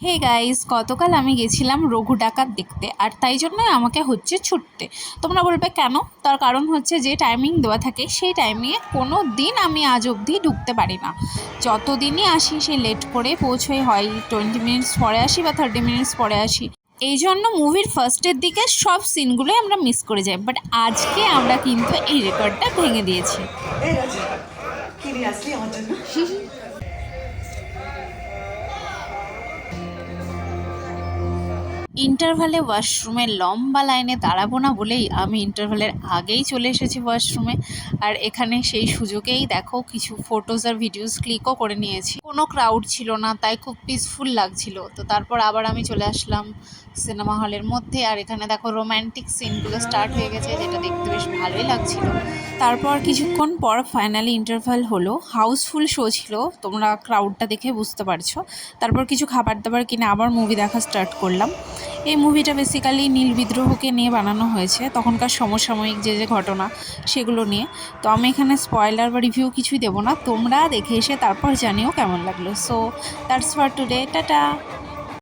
Hey guys, গতকাল আমি গেছিলাম রঘু ডাকাত দেখতে, আর তাই জন্যই আমাকে হচ্ছে ছুটতে। তোমরা বলবে কেন? তার কারণ হচ্ছে যে টাইমিং দেওয়া থাকে সেই টাইমিংয়ে কোনো দিন আমি আজ অবধি ঢুকতে পারি না। যত দিনই আসি সে লেট করে পৌঁছোই, হয় 20 মিনিটস পরে আসি বা 30 মিনিটস পরে আসি। এই জন্য মুভির ফার্স্টের দিকে সব সিনগুলোই আমরা মিস করে যাই, বাট আজকে আমরা কিন্তু এই রেকর্ডটা ভেঙে দিয়েছি। এই রাজা, কি নিয়ে আসলি আমার জন্য? ইন্টারভালে ওয়াশরুমে লম্বা লাইনে দাঁড়াবো না বলেই আমি ইন্টারভালের আগেই চলে এসেছি ওয়াশরুমে। আর এখানে সেই সুযোগেই দেখো কিছু ফটোস আর ভিডিওস ক্লিকও করে নিয়েছি। কোনো ক্রাউড ছিল না, তাই খুব পিসফুল লাগছিল। তো তারপর আবার আমি চলে আসলাম সিনেমা হলের মধ্যে, আর এখানে দেখো রোম্যান্টিক সিনগুলো স্টার্ট হয়ে গেছে, যেটা দেখতে বেশ ভালোই লাগছিল। তারপর কিছুক্ষণ পর ফাইনালি ইন্টারভাল হলো। হাউসফুল শো ছিল, তোমরা ক্রাউডটা দেখে বুঝতে পারছো। তারপর কিছু খাবার দাবার কিনে আবার মুভি দেখা স্টার্ট করলাম। এই মুভিটা বেসিক্যালি নীল বিদ্রোহকে নিয়ে বানানো হয়েছে, তখনকার সমসাময়িক যে ঘটনা সেগুলো নিয়ে। তো আমি এখানে স্পয়লার বা রিভিউ কিছুই দেবো না, তোমরা দেখে এসে তারপর জানিও কেমন লাগলো। So that's for today, tata.